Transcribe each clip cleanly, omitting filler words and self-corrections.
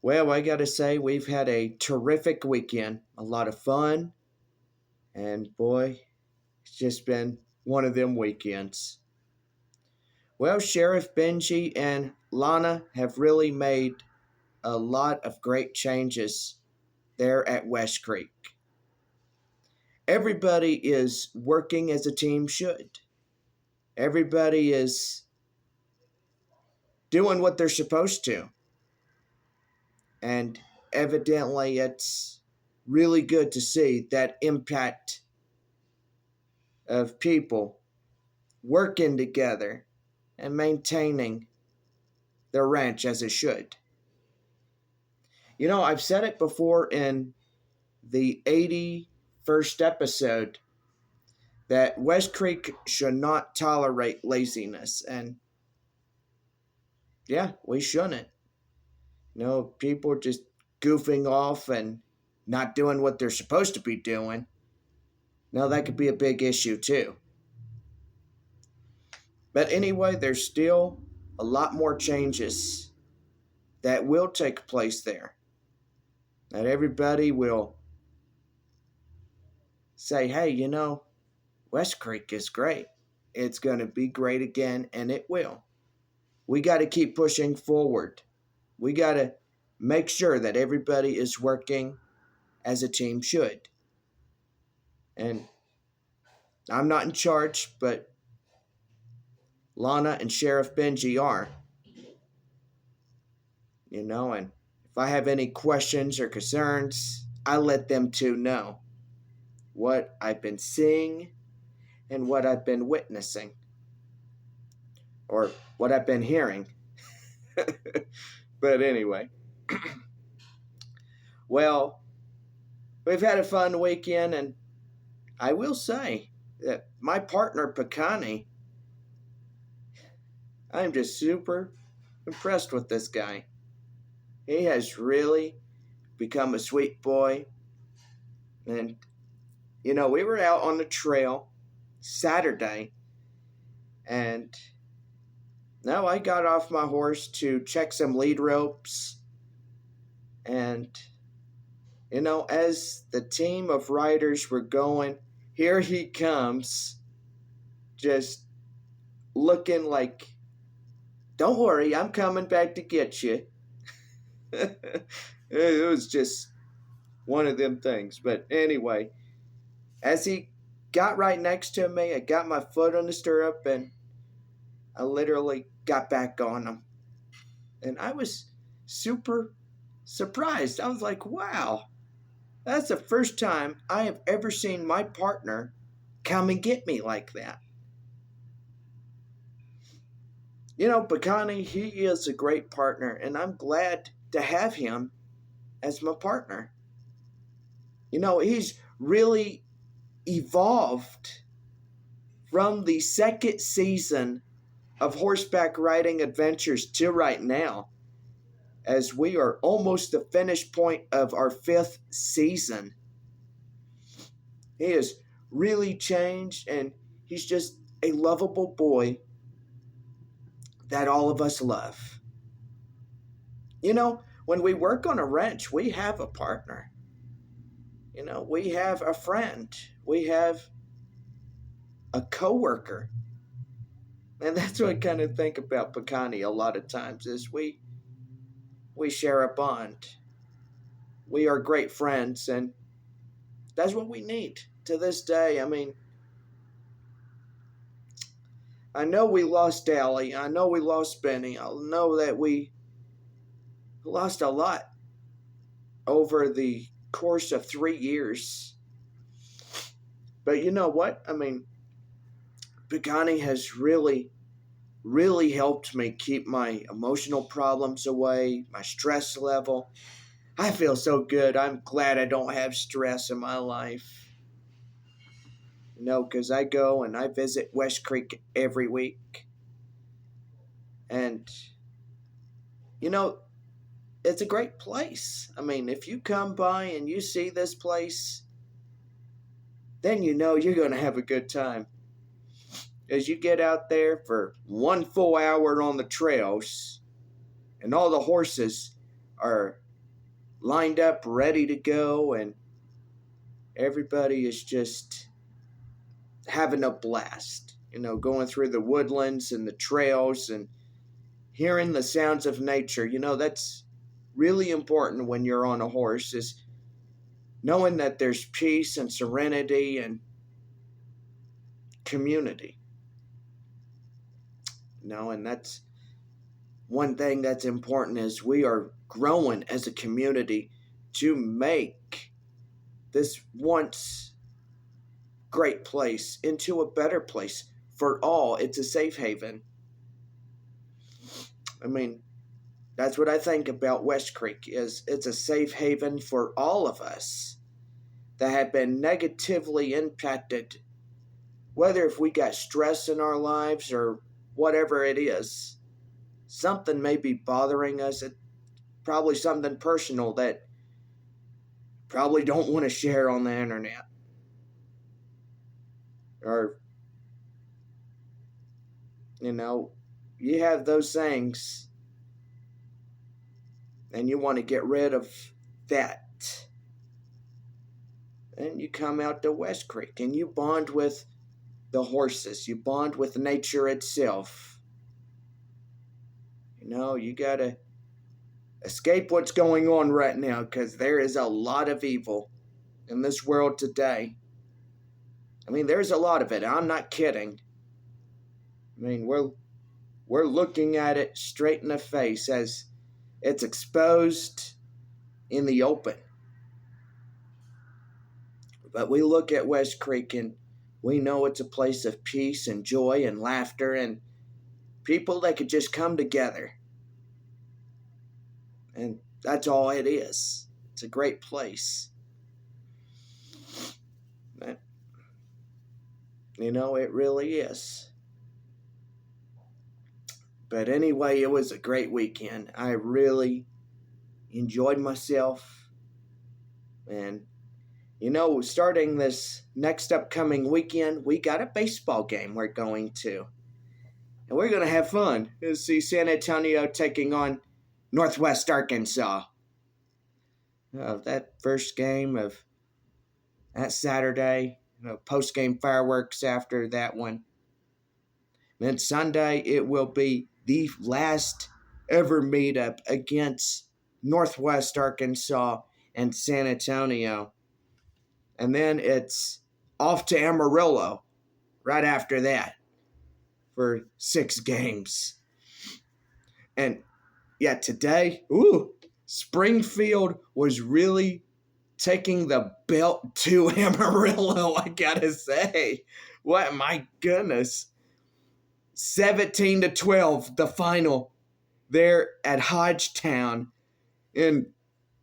Well, I gotta say, we've had a terrific weekend. A lot of fun. And boy, it's just been one of them weekends. Well, Sheriff Benji and Lana have really made a lot of great changes there at Westcreek. Everybody is working as a team should. Everybody is doing what they're supposed to. And evidently, it's really good to see that impact of people working together and maintaining their ranch as it should. I've said it before in the 81st episode that West Creek should not tolerate laziness. And yeah, we shouldn't. People just goofing off and not doing what they're supposed to be doing. Now, that could be a big issue too. But anyway, there's still a lot more changes that will take place there. That everybody will say, hey, West Creek is great. It's going to be great again, and it will. We got to keep pushing forward. We got to make sure that everybody is working as a team should. And I'm not in charge, but Lana and Sheriff Benji are. And if I have any questions or concerns, I let them too know what I've been seeing and what I've been witnessing, or what I've been hearing. But anyway, well, we've had a fun weekend, and I will say that my partner, Picani, I'm just super impressed with this guy. He has really become a sweet boy. And, we were out on the trail Saturday, and now I got off my horse to check some lead ropes. And, as the team of riders were going, here he comes, just looking like, don't worry, I'm coming back to get you. It was just one of them things. But anyway, as he got right next to me, I got my foot on the stirrup, and I literally got back on him. And I was super surprised. I was like, wow, that's the first time I have ever seen my partner come and get me like that. Picani, he is a great partner, and I'm glad to have him as my partner. He's really evolved from the second season of Horseback Riding Adventures to right now, as we are almost the finish point of our 5th season. He has really changed, and he's just a lovable boy that all of us love. When we work on a ranch, we have a partner. We have a friend. We have a coworker. And that's what I kind of think about Picani a lot of times, is we share a bond. We are great friends, and that's what we need to this day. I know we lost Allie. I know we lost Benny. I know that we lost a lot over the course of 3 years. But you know what? Pagani has really, really helped me keep my emotional problems away, my stress level. I feel so good. I'm glad I don't have stress in my life. Because I go and I visit West Creek every week. And, it's a great place. If you come by and you see this place, then you're going to have a good time. As you get out there for 1 full hour on the trails, and all the horses are lined up, ready to go, and everybody is just having a blast. Going through the woodlands and the trails and hearing the sounds of nature. That's really important when you're on a horse, is knowing that there's peace and serenity and community. And that's one thing that's important, is we are growing as a community to make this once great place into a better place for all. It's a safe haven. That's what I think about Westcreek, is it's a safe haven for all of us that have been negatively impacted, whether if we got stress in our lives or whatever it is. Something may be bothering us. It's probably something personal that probably don't want to share on the internet. Or, you have those things and you want to get rid of that. And you come out to Westcreek and you bond with the horses. You bond with nature itself. You got to escape what's going on right now, because there is a lot of evil in this world today. There's a lot of it. I'm not kidding. We're looking at it straight in the face as it's exposed in the open. But we look at Westcreek and we know it's a place of peace and joy and laughter and people that could just come together. And that's all it is. It's a great place. But, it really is. But anyway, it was a great weekend. I really enjoyed myself. And, starting this next upcoming weekend, we got a baseball game we're going to. And we're going to have fun. We'll see San Antonio taking on Northwest Arkansas. That first game of that Saturday, post-game fireworks after that one. Then Sunday, it will be the last ever meetup against Northwest Arkansas and San Antonio. And then it's off to Amarillo right after that for 6 games. And yeah, today, Springfield was really taking the belt to Amarillo, I gotta say. What, my goodness. 17-12, the final there at Hodgetown in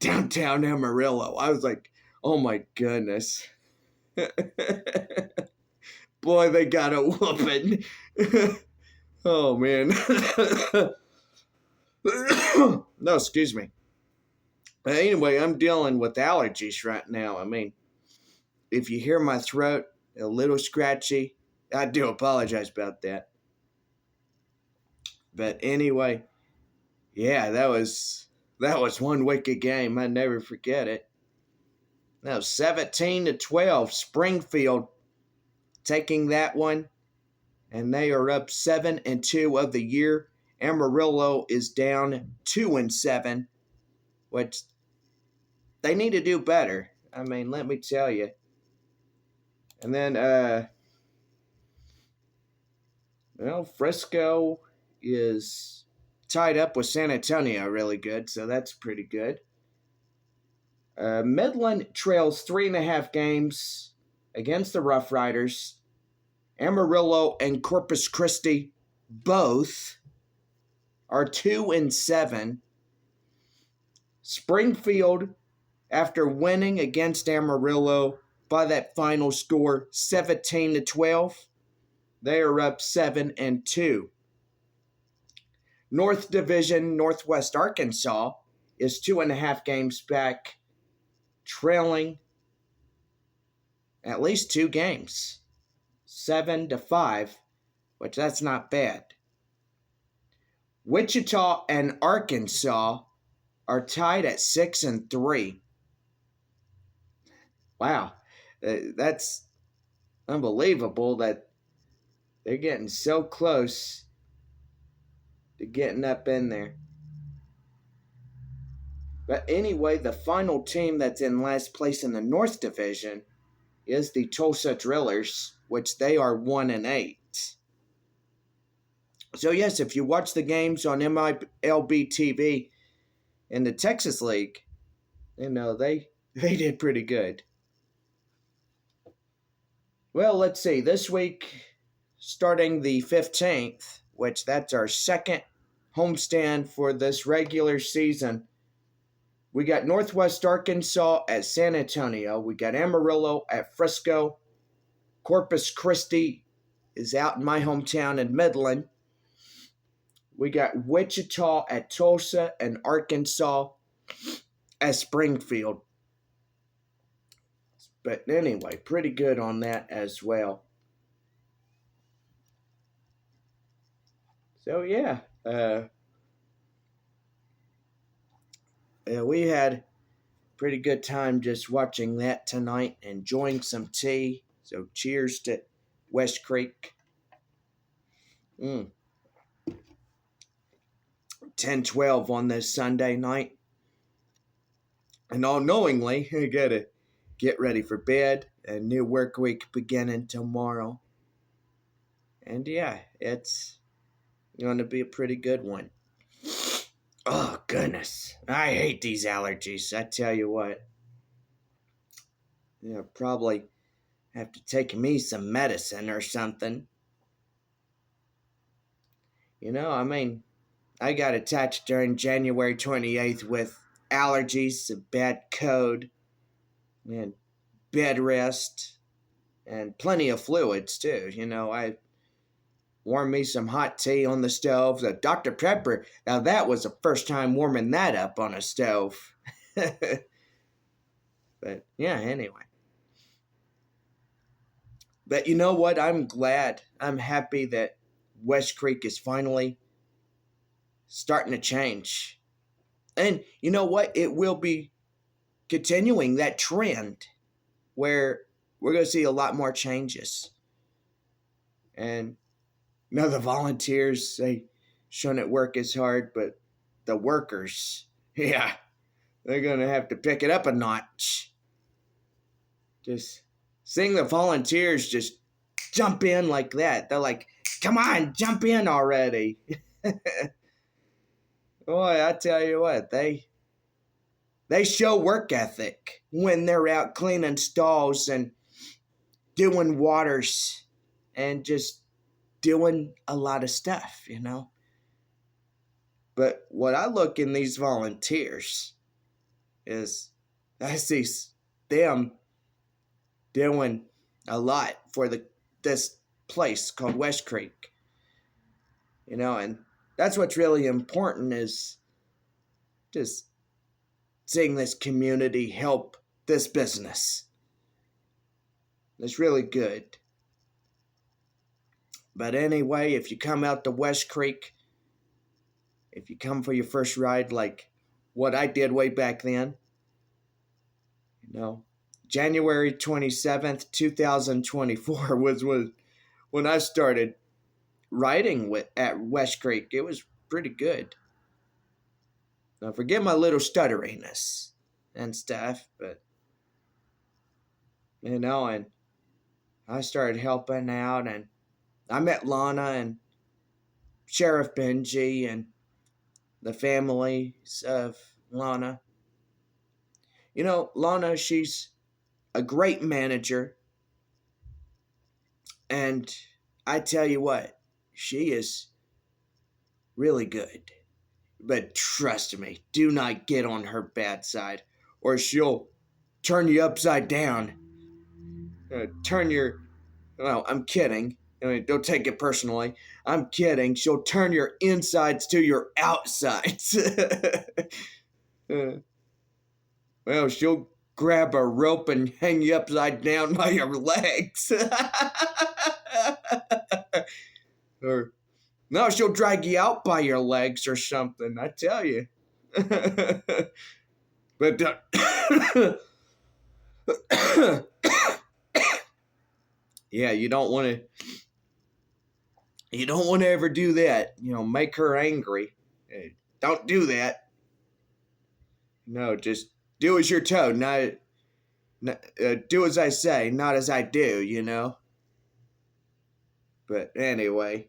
downtown Amarillo. I was like, oh my goodness. Boy, they got a whooping. Oh, man. No, excuse me. But anyway, I'm dealing with allergies right now. If you hear my throat a little scratchy, I do apologize about that. But anyway, yeah, that was one wicked game. I never forget it. Now 17-12, Springfield taking that one, and they are up 7-2 of the year. Amarillo is down 2-7, which they need to do better. Let me tell you. And then, Frisco is tied up with San Antonio really good, so that's pretty good. Midland trails 3.5 games against the Rough Riders. Amarillo and Corpus Christi both are 2-7. Springfield, after winning against Amarillo by that final score 17-12, they are up 7-2. North Division, Northwest Arkansas is 2.5 games back, trailing at least 2 games, 7-5, which that's not bad. Wichita and Arkansas are tied at 6-3. Wow, that's unbelievable that they're getting so close to getting up in there. But anyway, the final team that's in last place in the North Division is the Tulsa Drillers, which they are 1-8. So yes, if you watch the games on MLB TV in the Texas League, they did pretty good. Well, let's see. This week, starting the 15th, which that's our second homestand for this regular season, we got Northwest Arkansas at San Antonio. We got Amarillo at Frisco. Corpus Christi is out in my hometown in Midland. We got Wichita at Tulsa and Arkansas at Springfield. But anyway, pretty good on that as well. So yeah, we had a pretty good time just watching that tonight, enjoying some tea. So cheers to Westcreek. 10-12 on this Sunday night. And all knowingly, I gotta get ready for bed. A new work week beginning tomorrow. And yeah, it's going to be a pretty good one. Oh, goodness. I hate these allergies, I tell you what. Probably have to take me some medicine or something. I got attached during January 28th with allergies, a bad cold, and bed rest, and plenty of fluids, too. I warmed me some hot tea on the stove. The Dr. Pepper, now that was the first time warming that up on a stove. But, yeah, anyway. But you know what? I'm happy that Westcreek is finally starting to change. And you know what? It will be continuing that trend where we're going to see a lot more changes. And the volunteers, they shouldn't work as hard, but the workers, yeah, they're going to have to pick it up a notch. Just seeing the volunteers just jump in like that. They're like, come on, jump in already. Boy, I tell you what, they show work ethic when they're out cleaning stalls and doing waters and just doing a lot of stuff, But what I look in these volunteers is I see them doing a lot for this place called Westcreek. And that's what's really important, is just seeing this community help this business. It's really good. But anyway, if you come out to Westcreek, if you come for your first ride like what I did way back then, January 27th, 2024 was when I started riding at Westcreek. It was pretty good. Now, forget my little stutteriness and stuff, but, and I started helping out, and I met Lana and Sheriff Benji and the families of Lana. Lana, she's a great manager, and I tell you what, she is really good. But trust me, do not get on her bad side, or she'll turn you upside down. I'm kidding. Don't take it personally. I'm kidding. She'll turn your insides to your outsides. Well, she'll grab a rope and hang you upside down by your legs. Or, no, she'll drag you out by your legs or something, I tell you. But yeah, you don't want to ever do that. Make her angry. Don't do that. No, just do as you're told. Do as I say, not as I do. But anyway.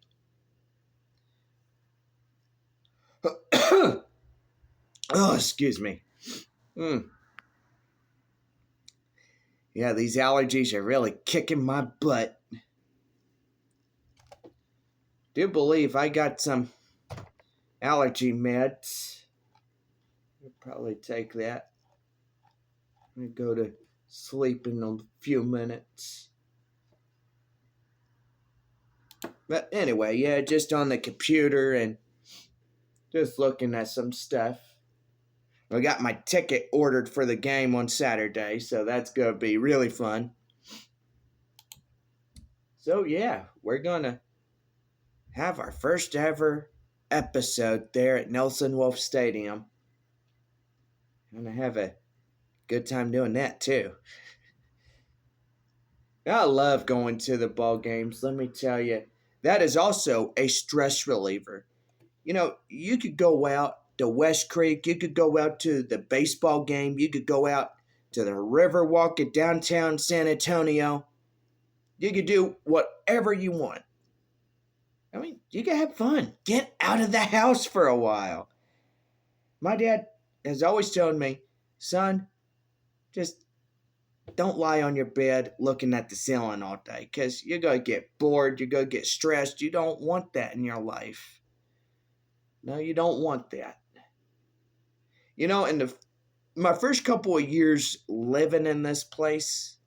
Oh, excuse me. Yeah, these allergies are really kicking my butt. Do believe I got some allergy meds. I'll probably take that. I'm going to go to sleep in a few minutes. But anyway, yeah, just on the computer and just looking at some stuff. I got my ticket ordered for the game on Saturday, so that's going to be really fun. So yeah, we're going to have our first ever episode there at Nelson Wolf Stadium. I'm going to have a good time doing that too. I love going to the ball games, let me tell you. That is also a stress reliever. You could go out to Westcreek, you could go out to the baseball game, you could go out to the Riverwalk at downtown San Antonio. You could do whatever you want. I mean, you can have fun. Get out of the house for a while. My dad has always told me, son, just don't lie on your bed looking at the ceiling all day because you're going to get bored. You're going to get stressed. You don't want that in your life. No, you don't want that. In my first couple of years living in this place,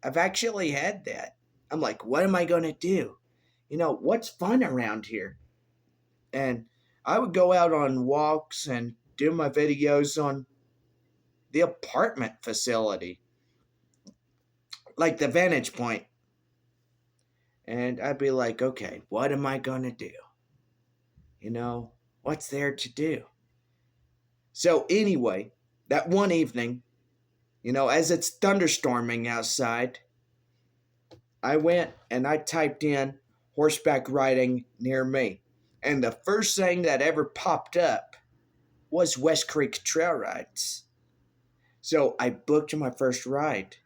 I've actually had that. I'm like, what am I going to do? What's fun around here? And I would go out on walks and do my videos on the apartment facility, like the vantage point. And I'd be like, okay, what am I going to do? What's there to do? So anyway, that one evening, as it's thunderstorming outside, I went and I typed in horseback riding near me. And the first thing that ever popped up was Westcreek trail rides. So I booked my first ride.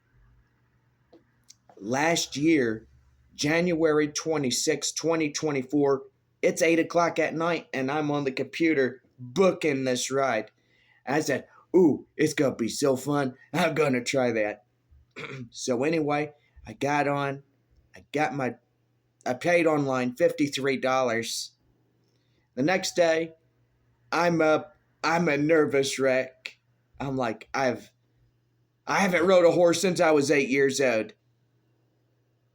Last year, January 26, 2024, it's 8 o'clock at night and I'm on the computer booking this ride. I said, ooh, it's going to be so fun. I'm going to try that. So anyway, I got on. I paid online $53. The next day, I'm up. I'm a nervous wreck. I'm like, I haven't rode a horse since I was 8 years old.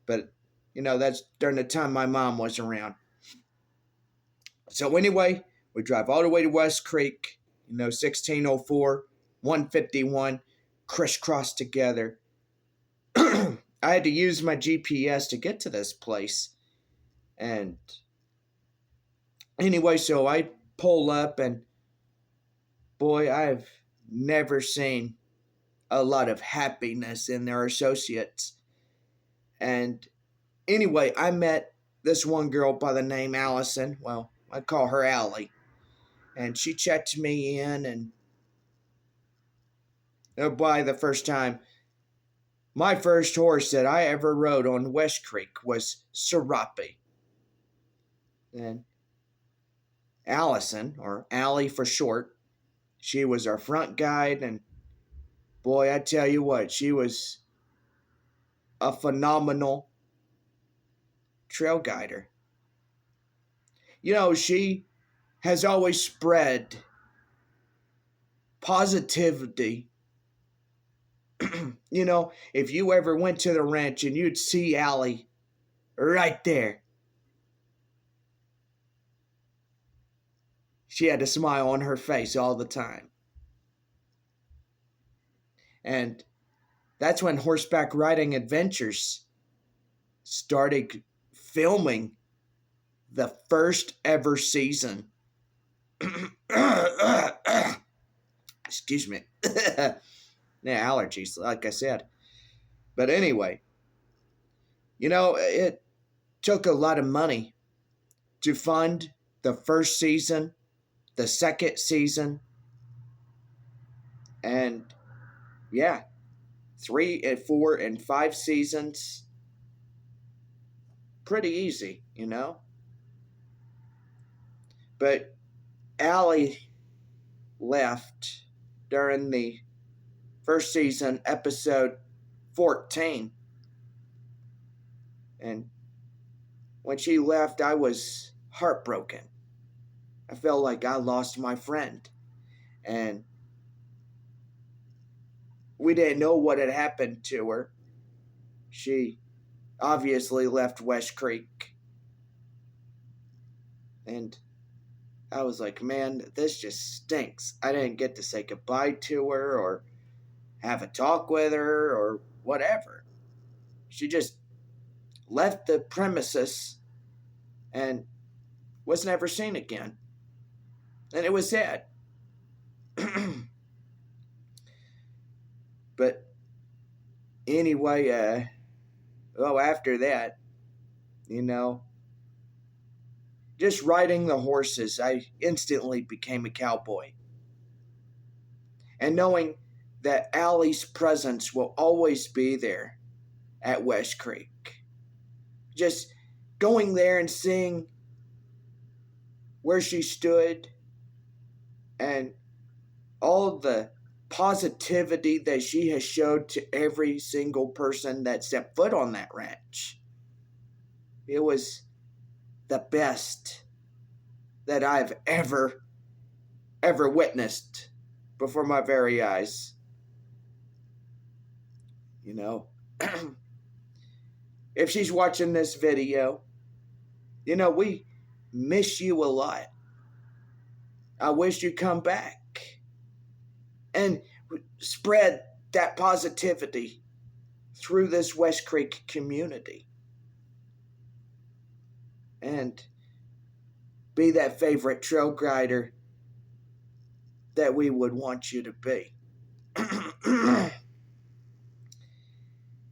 But, that's during the time my mom was around. So anyway, we drive all the way to Westcreek, 1604, 151, crisscross together. I had to use my GPS to get to this place. And anyway, so I pull up and boy, I've never seen a lot of happiness in their associates. And anyway, I met this one girl by the name Allison. Well, I call her Allie. And she checked me in and by the first time, my first horse that I ever rode on Westcreek was Serape. And Allison, or Allie for short, she was our front guide, and boy, I tell you what, she was a phenomenal trail guider. She has always spread positivity. If you ever went to the ranch and you'd see Allie right there, she had a smile on her face all the time. And that's when Horseback Riding Adventures started filming the first ever season. Excuse me. Yeah, allergies, like I said. But anyway, it took a lot of money to fund the first season, the second season, and yeah, 3 and 4 and 5 seasons. Pretty easy. But Allie left during the first season, episode 14. And when she left, I was heartbroken. I felt like I lost my friend. And we didn't know what had happened to her. She obviously left Westcreek. And I was like, man, this just stinks. I didn't get to say goodbye to her or have a talk with her or whatever. She just left the premises and was never seen again. And it was sad. But anyway, after that, just riding the horses, I instantly became a cowboy. And knowing that Allie's presence will always be there at Westcreek. Just going there and seeing where she stood and all the positivity that she has showed to every single person that set foot on that ranch. It was the best that I've ever witnessed before my very eyes. If she's watching this video, we miss you a lot. I wish you'd come back and spread that positivity through this Westcreek community. And be that favorite trail guider that we would want you to be.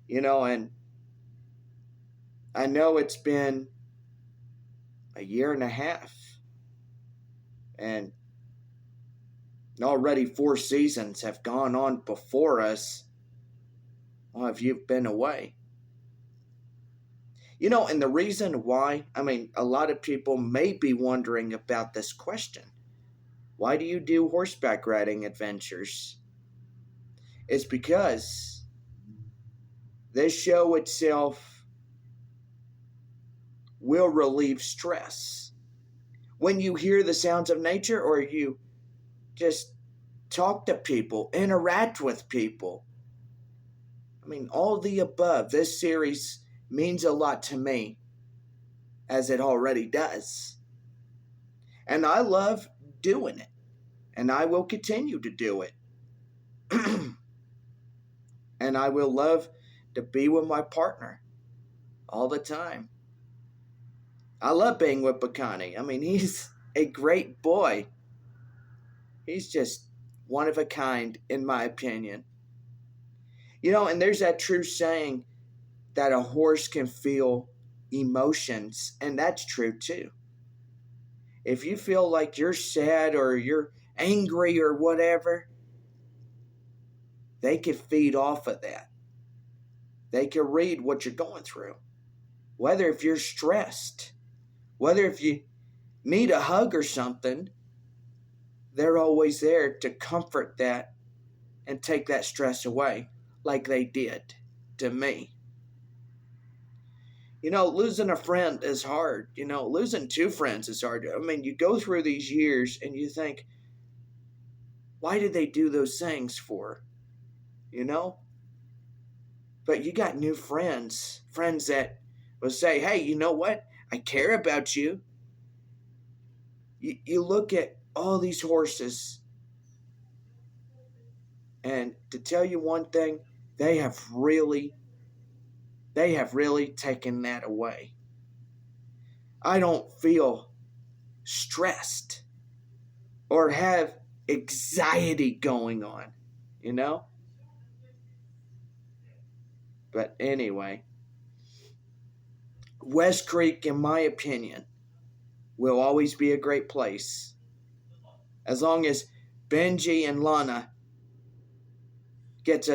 And I know it's been a year and a half. And already 4 seasons have gone on before us while you've been away. And the reason why, a lot of people may be wondering about this question. Why do you do horseback riding adventures? It's because this show itself will relieve stress. When you hear the sounds of nature or you just talk to people, interact with people. All the above. This series means a lot to me, as it already does. And I love doing it. And I will continue to do it. And I will love to be with my partner all the time. I love being with Bakani. He's a great boy. He's just one of a kind, in my opinion. And there's that true saying that a horse can feel emotions, and that's true too. If you feel like you're sad or you're angry or whatever, they can feed off of that. They can read what you're going through. Whether if you're stressed, whether if you need a hug or something, they're always there to comfort that and take that stress away, like they did to me. Losing a friend is hard. Losing 2 friends is hard. You go through these years and you think, why did they do those things for? But you got new friends that will say, hey, you know what? I care about you. You look at all these horses, and to tell you one thing, they have really taken that away. I don't feel stressed or have anxiety going on, you know? But anyway, Westcreek, in my opinion, will always be a great place. As long as Benji and Lana gets us